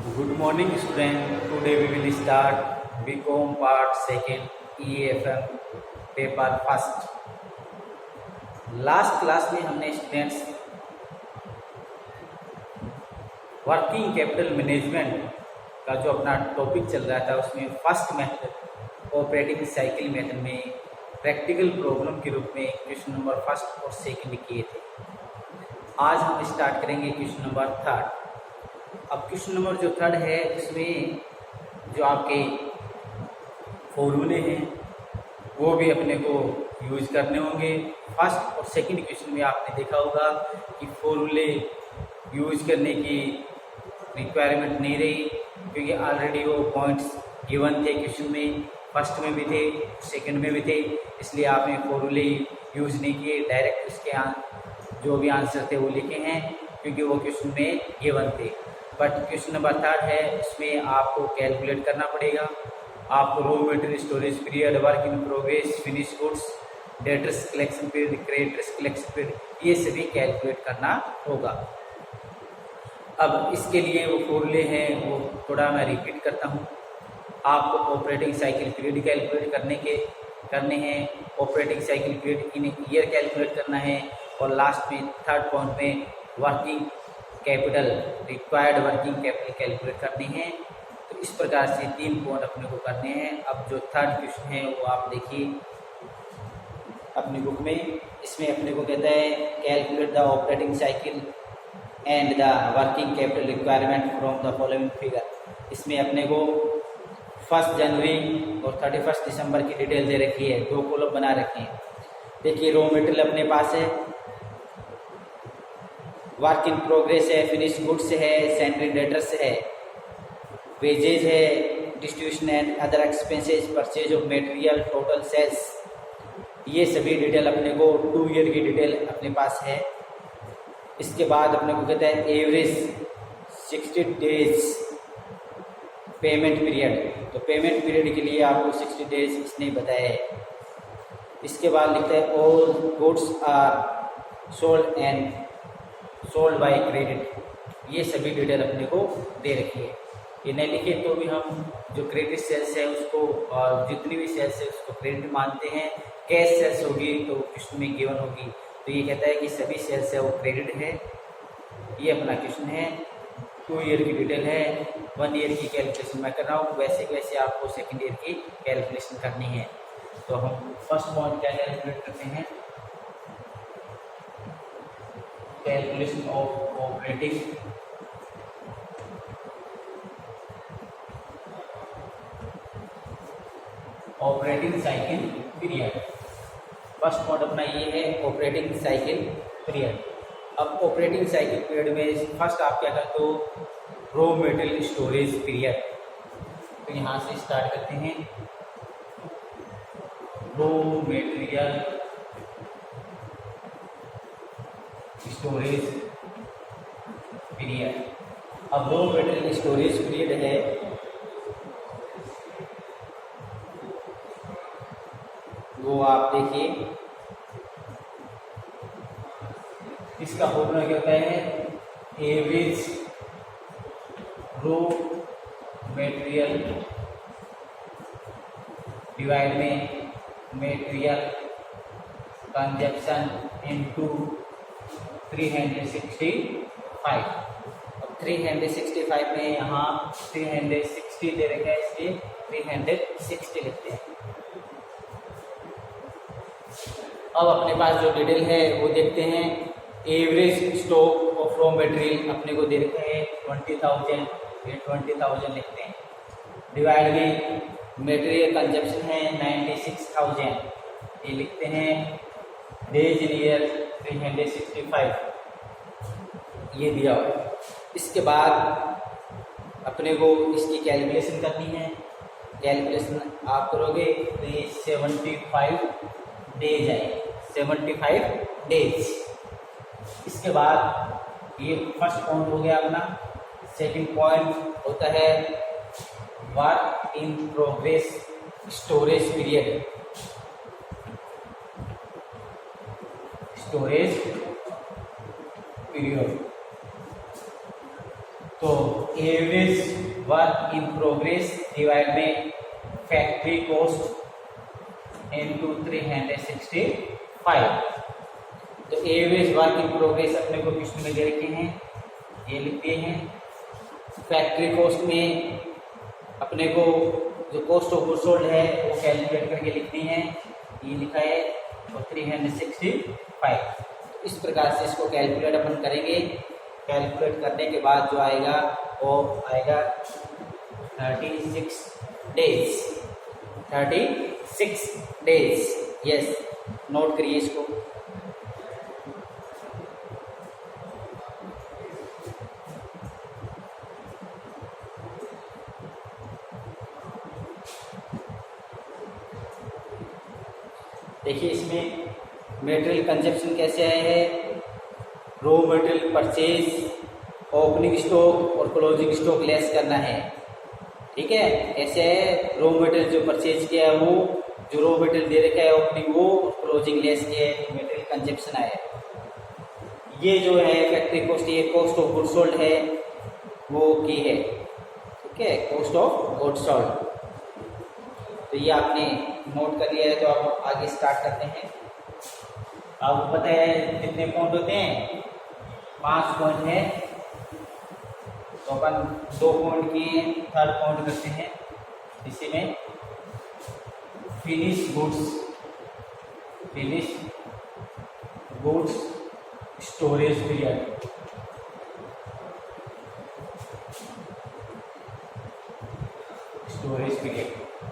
Good morning student. Today we will start BCom part second EFM paper first. Last class में हमने students working capital management का जो अपना topic चल रहा था उसमें first method operating cycle method में प्रैक्टिकल प्रॉब्लम के रूप में क्वेश्चन नंबर फर्स्ट और सेकंड किए थे। आज हम स्टार्ट करेंगे क्वेश्चन नंबर थर्ड। अब क्वेश्चन नंबर जो थर्ड है उसमें जो आपके फॉर्मूले हैं वो भी अपने को यूज करने होंगे। फर्स्ट और सेकंड क्वेश्चन में आपने देखा होगा कि फॉर्मूले यूज करने की रिक्वायरमेंट नहीं रही, क्योंकि ऑलरेडी वो पॉइंट्स गिवन थे क्वेश्चन में, फर्स्ट में भी थे सेकंड में भी थे, इसलिए आपने फॉर्मूले यूज नहीं किए, डायरेक्ट उसके जो भी आंसर थे वो लिखे हैं क्योंकि वो क्वेश्चन में गिवन थे। बट क्वेश्चन नंबर थर्ड है, उसमें आपको कैलकुलेट करना पड़ेगा। आपको raw material storage period, work in progress, finish goods, debtors collection period, creditors collection period, ये सभी कैलकुलेट करना होगा। अब इसके लिए वो फॉर्मूले हैं वो थोड़ा मैं रिपीट करता हूँ। आपको ऑपरेटिंग साइकिल पीरियड कैलकुलेट करने हैं, operating cycle period in year calculate करना है, और लास्ट में थर्ड पॉइंट में working capital, required working capital calculate करनी है। तो इस प्रकार से 3 पॉइंट अपने को करने हैं। अब जो थर्ड क्वेश्चन है वो आप देखिए अपनी बुक में। इसमें अपने को कहता है calculate the operating cycle and the working capital requirement from the following figure. इसमें अपने को 1 जनवरी और 31 दिसंबर की डिटेल दे रखी है, 2 कॉलम बना रखे हैं। देखिए रॉ मटेरियल अपने पास है, वर्क इन प्रोग्रेस है, फिनिश गुड्स है, सैलरी डेटर्स है, वेजेज है, distribution and other expenses, purchase of material, total sales, ये सभी डिटेल अपने को 2 ईयर की डिटेल अपने पास है। इसके बाद अपने को कहता है एवरेज 60 डेज पेमेंट पीरियड। तो पेमेंट पीरियड के लिए आपको 60 डेज इसने बताया है। इसके बाद लिखता है all goods are sold by credit, ये सभी डिटेल अपने को दे रखी है। ये नहीं लिखे तो भी हम जो क्रेडिट सेल्स है उसको, और जितनी भी सेल्स है उसको क्रेडिट मानते हैं। कैश सेल्स होगी तो क्वेश्चन में गिवन होगी, तो ये कहता है कि सभी सेल्स है वो क्रेडिट है। ये अपना क्वेश्चन है, 2 ईयर की डिटेल है, 1 ईयर की कैलकुलेशन मैं कर रहा हूँ, वैसे वैसे आपको सेकेंड ईयर की कैलकुलेशन करनी है। तो हम फर्स्ट पॉइंट क्या कैलकुलेट करते हैं, calculation of operating cycle period. First point अपना ये है ऑपरेटिंग साइकिल पीरियड। अब ऑपरेटिंग साइकिल पीरियड में फर्स्ट आप क्या करते हो, रॉ मटेरियल स्टोरेज पीरियड। तो यहाँ से स्टार्ट करते हैं, रॉ मटेरियल स्टोरेज पीरियड। अब रॉ मटेरियल स्टोरेज पीरियड है, वो आप देखिए इसका फॉर्मूला क्या होता है, एवरेज रॉ मटेरियल डिवाइड में मटेरियल कंजप्शन इनटू 365। अब 365 में यहाँ 360 दे रखा है, इसलिए 360 लिखते हैं। अब अपने पास जो डिटेल है वो देखते हैं। Average stock of raw material अपने को दे रखा है 20,000, ये 20,000 लिखते हैं। डिवाइड में मटेरियल कंजप्शन है 96,000, ये लिखते हैं। डेज इन ईयर 365, ये दिया हुआ है। इसके बाद अपने को इसकी कैलकुलेशन करनी है। कैलकुलेशन आप करोगे तो ये 75 डेज है, 75 डेज। इसके बाद ये फर्स्ट पॉइंट हो गया अपना। सेकंड पॉइंट होता है work in progress storage period. Storage period तो average work in progress divide में फैक्ट्री कॉस्ट इनटू 365। तो एवरेज वर्क इन प्रोग्रेस अपने को क्वेश्चन में दे रखे हैं, ये लिख दिए हैं। फैक्ट्री कॉस्ट में अपने को जो कॉस्ट ऑफ गुड्स सोल्ड है वो कैलकुलेट करके लिखनी है, ये लिखा है, और 365। इस प्रकार से इसको कैलकुलेट अपन करेंगे। कैलकुलेट करने के बाद जो आएगा वो आएगा 36 डेज। 36 डेज, यस, नोट करिए इसको। देखिए इसमें मटेरियल कंजप्शन कैसे आए हैं, raw material purchase, opening stock और क्लोजिंग स्टॉक लेस करना है, ठीक है। ऐसे है, रॉ मटेरियल जो परचेज किया है वो, जो रॉ मटेरियल दे रखा है ओपनिंग वो, क्लोजिंग लेस किया है, मटेरियल कंजप्शन आया है। ये जो है फैक्ट्री कॉस्ट, ये कॉस्ट ऑफ गुड्स सोल्ड है वो की है, ठीक है, कॉस्ट ऑफ गुड्स सोल्ड। तो ये आपने नोट कर लिया है, तो आप आगे स्टार्ट करते हैं। आपको पता है कितने पॉइंट होते हैं, 5 पॉइंट है, तो अपन 2 पॉइंट किए, थर्ड पॉइंट करते हैं। इसी में finish goods storage period,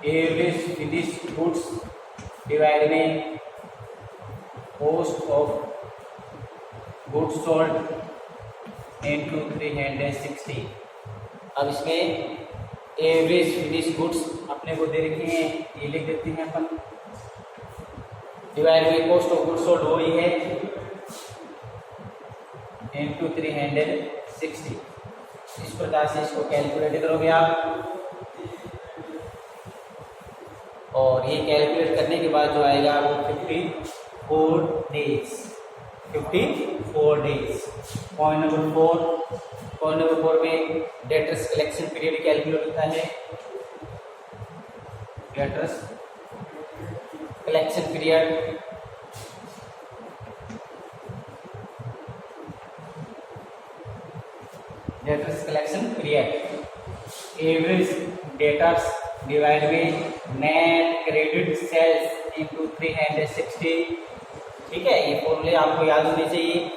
average finish goods divide में cost of goods sold into 360। अब इसमें एवरेज फिनिश गुड्स अपने को दे रखे हैं, ये लिख देते हैं अपन, डिवाइड में कॉस्ट ऑफ गुड्स सोल्ड वही है इनटू 360। इस प्रकार से इसको कैलकुलेट करोगे आप, और ये कैलकुलेट करने के बाद जो आएगा वो 54 डेज। पॉइंट नंबर 4 में डेटर्स कलेक्शन पीरियड कैलकुलेट होता है। Debtors collection period, average debtors divide में नेट क्रेडिट सेल्स इनटू 360, ठीक है। ये फॉर्मूले आपको याद होने चाहिए।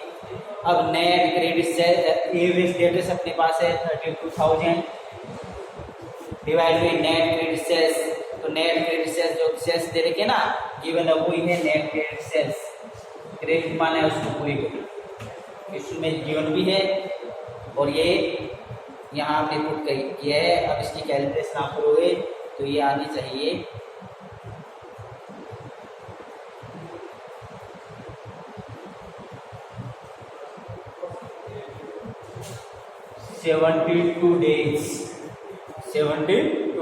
अब net credit sale, average debtors अपने पास है 32,000 डिवाइड में नेट क्रेडिट सेल्स, तो नेट क्रेडिट सेल्स जो सेल्स दे रखे ना गिवन है वही है नेट क्रेडिट सेल्स। क्रेडिट माना है उसको पूरी को, इसमें गिवन भी है और ये यहाँ आपने पुट किया है। अब इसकी कैलकुलेशन आप करोगे तो ये आनी चाहिए 72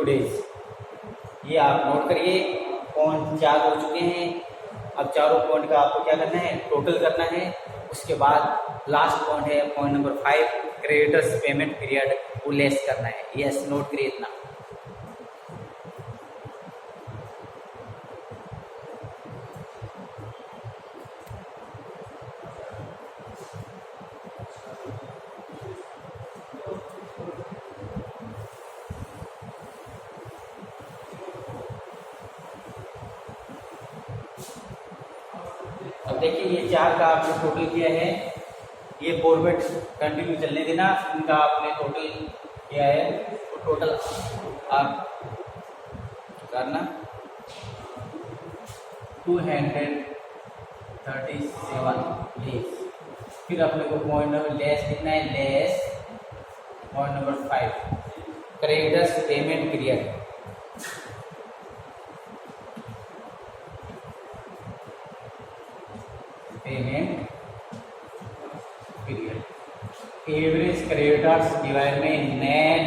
डेज। ये आप नोट करिए। पॉइंट 4 हो चुके हैं। अब चारों पॉइंट का आपको क्या करना है, टोटल करना है। उसके बाद लास्ट पॉइंट है point number 5, creditors payment period वो लेस करना है। यस, नोट करिए इतना। अब देखिए ये 4 का आपने टोटल किया है, ये फॉर्मेट कंटिन्यू चलने देना। इनका आपने टोटल किया है, तो टोटल आप करना 237 डेज। फिर अपने को पॉइंट नंबर लेस लिखना है, less point number 5 creditors payment period. Payment period average creditors divide में नेट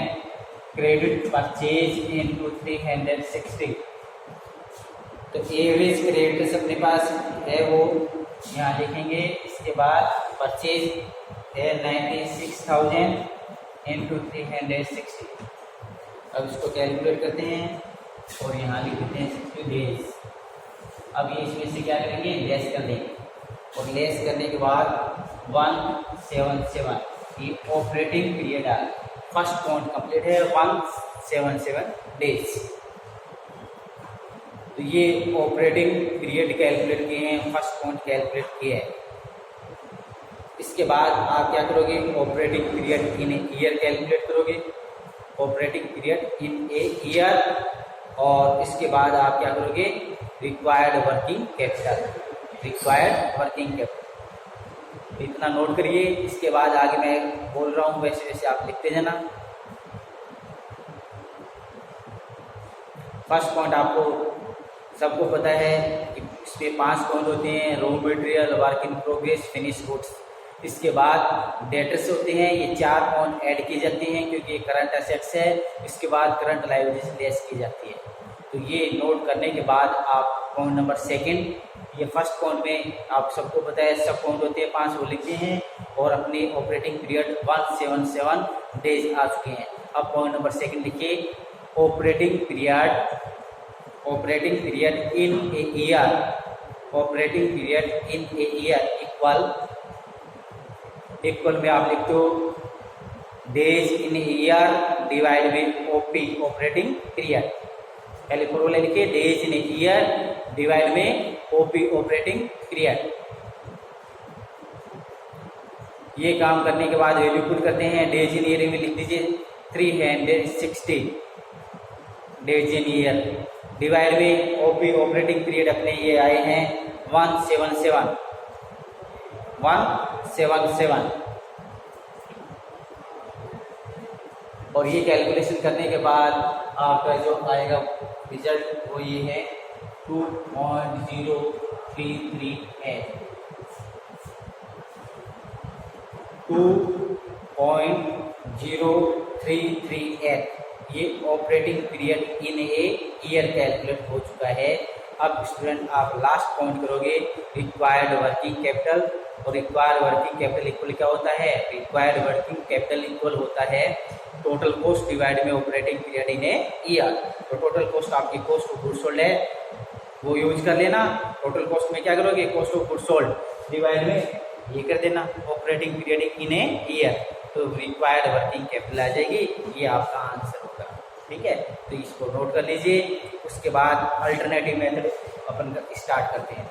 क्रेडिट परचेज इनटू 360। तो एवरेज क्रेडिटर्स अपने पास है वो यहाँ लिखेंगे। इसके बाद परचेज है 96,000 इंटू 360। अब इसको कैलकुलेट करते हैं और यहाँ लिख देते हैं 60 डेज। अब ये इसमें से क्या करेंगे, लेस कर देंगे और लेस करने के बाद 177 ये ऑपरेटिंग पीरियड आ फर्स्ट पॉइंट कंप्लीट है 177 डेज। तो ये ऑपरेटिंग पीरियड कैलकुलेट किए हैं, फर्स्ट पॉइंट कैलकुलेट किया है। इसके बाद आप क्या करोगे, operating period in a year calculate करोगे, operating period in a year. और इसके बाद आप क्या करोगे, required working capital, required working capital. इतना नोट करिए। इसके बाद आगे मैं बोल रहा हूँ वैसे वैसे आप लिखते जाना। फर्स्ट पॉइंट आपको सबको पता है कि इसमें 5 पॉइंट होते हैं, raw material, work in progress, finish goods. इसके बाद डेटर्स होते हैं, ये 4 पॉइंट ऐड किए जाते हैं क्योंकि ये करंट एसेट्स है। इसके बाद करंट लायबिलिटीज लेस की जाती है। तो ये नोट करने के बाद आप पॉइंट नंबर सेकंड, ये फर्स्ट पॉइंट में आप सबको पता है सब पॉइंट होते हैं 5 वो लिखते हैं और अपनी ऑपरेटिंग पीरियड 177 डेज आ चुके हैं। अब पॉइंट नंबर सेकंड लिखिए, operating period in a year, operating period in a year equal में आप लिखते हो days in year divide by OP, operating period. पहले फॉर्मूला लिखिए, डेज इन ईयर डिवाइड में ओपी, ऑपरेटिंग पीरियड। ये काम करने के बाद वैल्यू पुट करते हैं। डेज इन ईयर में लिख दीजिए 360 डेज इन ईयर डिवाइड में ओपी, ऑपरेटिंग पीरियड अपने ये आए हैं 177 और ये कैलकुलेशन करने के बाद आपका जो आएगा रिजल्ट वो ये है 2.0338 2.0338 ये operating period in a year calculate हो चुका है। अब स्टूडेंट आप लास्ट पॉइंट करोगे, रिक्वायर्ड वर्किंग कैपिटल। और रिक्वायर्ड वर्किंग कैपिटल इक्वल क्या होता है, रिक्वायर्ड वर्किंग कैपिटल इक्वल होता है टोटल कॉस्ट डिवाइड में operating period in a year. तो टोटल कॉस्ट आपकी कॉस्ट ऑफ गुड्स सोल्ड है वो यूज कर लेना। टोटल कॉस्ट में क्या करोगे, cost of goods sold divide में ये कर देना operating period in a year. तो रिक्वायर्ड वर्किंग कैपिटल आ जाएगी, ये आपका आंसर होगा। ठीक है, तो इसको नोट कर लीजिए। उसके बाद अल्टरनेटिव मेथड अपन स्टार्ट करते हैं।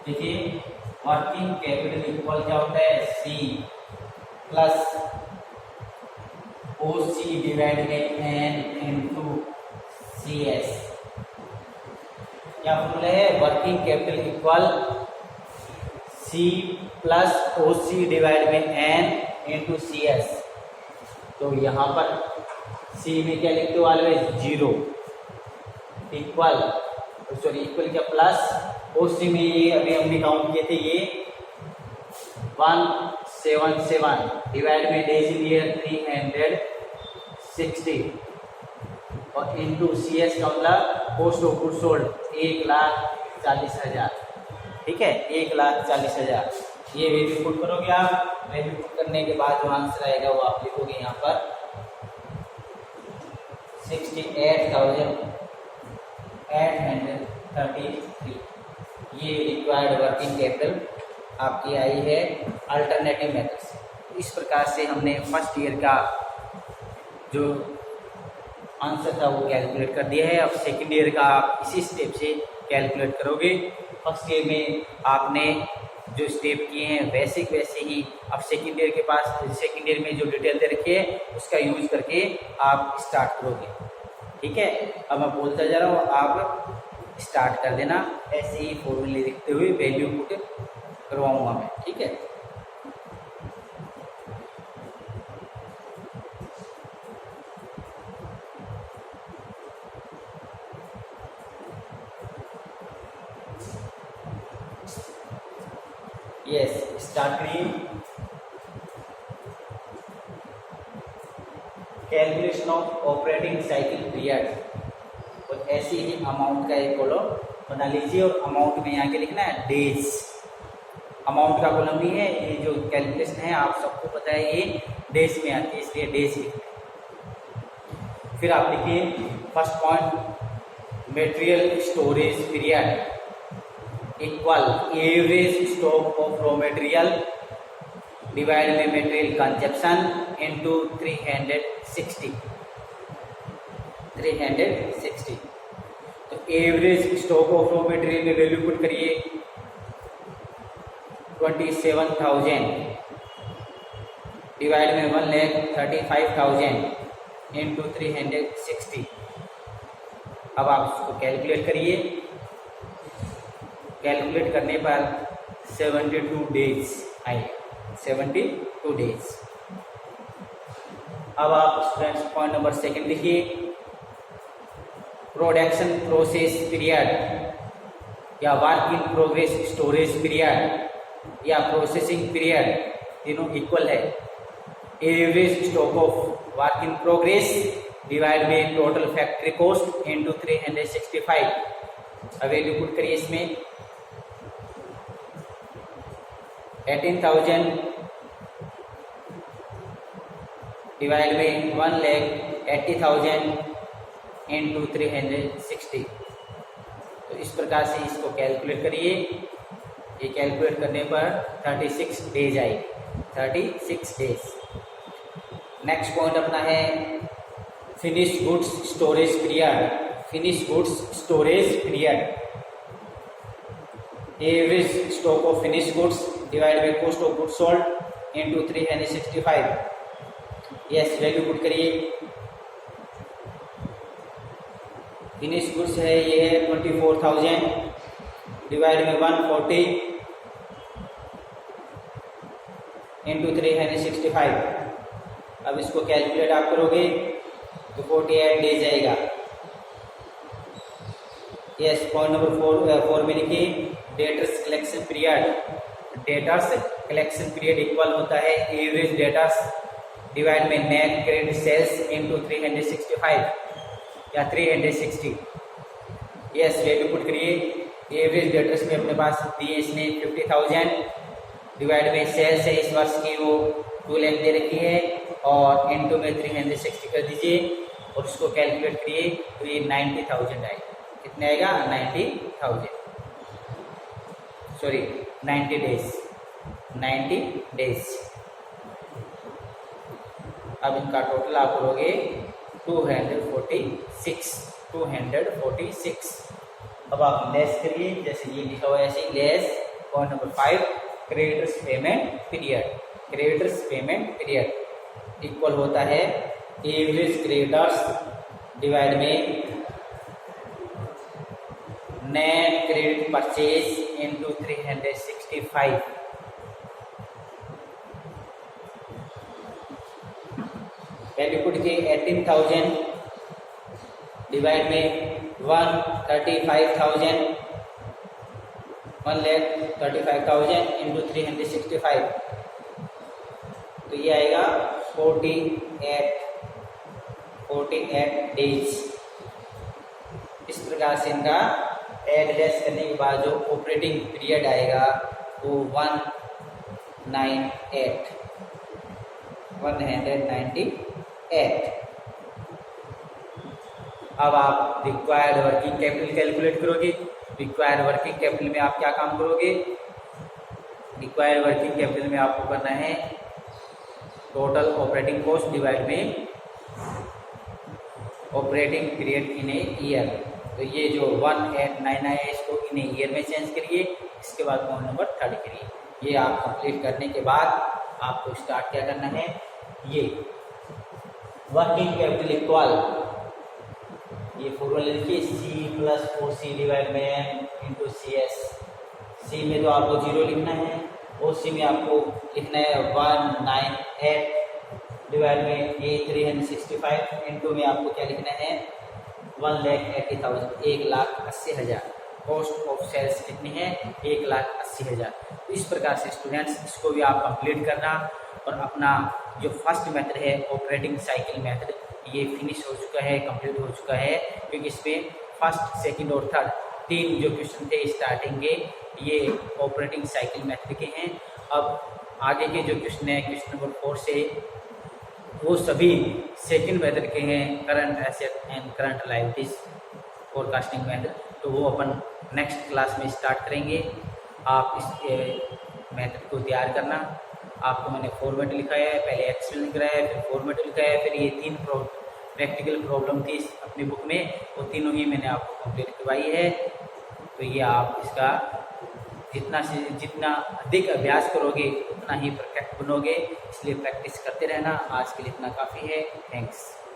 देखिए वर्किंग कैपिटल इक्वल क्या होता है, C plus O C divide में एन इंटू सी एस। क्या फॉर्मूला है, working capital equal C plus O C divide में एन इंटू सी एस। तो यहाँ पर सी में क्या लिखते हो, ऑलवेज 0 इक्वल, सॉरी इक्वल क्या प्लस ओ सी में ये अभी हमने काउंट किए थे ये 177 डिवाइड में डेज इन ईयर 360 और इंटू सी एस का मतलब कॉस्ट ऑफ गुड्स सोल्ड 1,40,000। ठीक है, 1,40,000। ये वैल्यू पुट करोगे आप। वैल्यू पुट करने के बाद जो आंसर आएगा वो आप लिखोगे यहाँ पर 68,833। ये रिक्वायर्ड वर्किंग कैपिटल आपकी आई है अल्टरनेटिव मेथड से। इस प्रकार से हमने फर्स्ट ईयर का जो आंसर था वो कैलकुलेट कर दिया है। अब सेकंड ईयर का आप इसी स्टेप से कैलकुलेट करोगे। फर्स्ट ईयर में आपने जो स्टेप किए हैं वैसे ही अब सेकंड ईयर के पास, सेकंड ईयर में जो डिटेल दे रखी है उसका यूज करके आप स्टार्ट करोगे। ठीक है, अब मैं बोलता जा रहा हूँ, आप स्टार्ट कर देना। ऐसे ही फॉर्मूले लिखते हुए वैल्यू पुट करवाऊंगा मैं। ठीक है, यस स्टार्ट करिए। Calculation of operating cycle period. तो ऐसे ही अमाउंट का एक कॉलम बना लीजिए और अमाउंट में यहाँ के लिखना है डेज। अमाउंट का कॉलम नहीं है, ये जो कैलकुलेशन है आप सबको पता है ये डेज में आती है, इसलिए डेज लिखना है। फिर आप लिखिए first point, material storage period equal average stock of raw material divide by material consumption into 360। तो average stock of raw material में वैल्यू पुट करिए 27,000 डिवाइड में 1,35,000 इंटू 360। अब आप उसको कैलकुलेट करिए, कैलकुलेट करने पर 72 डेज आएगा, 72 डेज। अब आप स्टूडेंट्स पॉइंट नंबर सेकंड लिखिए, प्रोडक्शन प्रोसेस पीरियड या work in progress storage period या प्रोसेसिंग पीरियड तीनों इक्वल है। Average stock of work in progress divide by total factory cost into 365। अब वैल्यू पुट करिए इसमें 18,000 डिवाइड बाय 1,80,000 इंटू 360। तो इस प्रकार से इसको कैलकुलेट करिए। ये कैलकुलेट करने पर 36 डेज आएगी, 36 डेज। नेक्स्ट पॉइंट अपना है finish goods storage period. Finish goods storage period, average stock of finish goods divide by cost of goods sold into 365। Yes, value put करिए। फिनिश गुड्स है, ये है 24,000 डिवाइड में 140 इंटू 365। अब इसको कैलकुलेट आप करोगे तो 48 डेज आएगा। यस, पॉइंट नंबर 4 में लिखिए debtors collection period. Debtors collection period equal होता है एवरेज डेटर्स डिवाइड में नेट क्रेडिट सेल्स इंटू 365 या 360। यस, वैल्यू पुट करिए। एवरेज डेटर्स में अपने पास दिए इसने 50,000 डिवाइड में सेल्स है इस वर्ष की वो 2 लाख दे रखी है और इंटू में 360 कर दीजिए और उसको कैलकुलेट करिए तो ये 90,000 आएगा। कितने आएगा? 90,000, सॉरी 90 डेज, 90 डेज। अब इनका टोटल आप करोगे 246। अब आप लेस करिए, जैसे ये लिखा हुआ है ऐसे less. Point number 5, creditors payment period. Creditors payment period equal होता है एवरेज क्रेडिटर्स डिवाइड में net credit purchase into 365। Value put की 18,000 डिवाइड में 135,000 इंटू 365। तो ये आएगा 48 डेज। इस प्रकार से इनका एड लेस करने के बाद जो ऑपरेटिंग पीरियड आएगा वो 198। अब आप रिक्वायर्ड वर्किंग कैपिटल कैलकुलेट करोगे। रिक्वायर्ड वर्किंग कैपिटल में आप क्या काम करोगे? रिक्वायर्ड वर्किंग कैपिटल में आपको करना है टोटल ऑपरेटिंग कॉस्ट डिवाइड में operating period in a year. तो ये जो 1899 है इसको इन ए ईयर में चेंज करिए। इसके बाद पॉइंट नंबर 3 करिए। ये आप कंप्लीट करने के बाद आपको स्टार्ट क्या करना है, ये वर्किंग कैपिटल इक्वल, ये फॉर्मूला लिखिए C+4C डिवाइड में M इंटू CS। C में तो आपको 0 लिखना है और C में आपको लिखना है 198 डिवाइड में ये 365 इंटू में आपको क्या लिखना है 1,80,000, 1,80,000। कॉस्ट ऑफ सेल्स कितनी है? 1,80,000। तो इस प्रकार से स्टूडेंट्स इसको भी आप कंप्लीट करना और अपना जो फर्स्ट मेथड है ऑपरेटिंग साइकिल मेथड ये फिनिश हो चुका है, कंप्लीट हो चुका है, क्योंकि इसमें फर्स्ट, सेकंड और थर्ड 3 जो क्वेश्चन थे स्टार्टिंग के, ये ऑपरेटिंग साइकिल मेथड के हैं। अब आगे के जो क्वेश्चन है क्वेश्चन नंबर 4 से, वो सभी सेकंड मेथड के हैं, current asset and current liabilities forecasting method. तो वो अपन नेक्स्ट क्लास में स्टार्ट करेंगे। आप इस मेथड को तैयार करना। आपको मैंने फॉर्मेट लिखाया है, पहले एक्सप्लेन कराया है, फिर फॉर्मेट लिखाया है, फिर ये 3 प्रैक्टिकल प्रॉब्लम थी अपनी बुक में, वो तीनों ही मैंने आपको कंप्लीट करवाई है। तो ये आप इसका जितना अधिक अभ्यास करोगे उतना ही परफेक्ट बनोगे, इसलिए प्रैक्टिस करते रहना। आज के लिए इतना काफ़ी है। थैंक्स।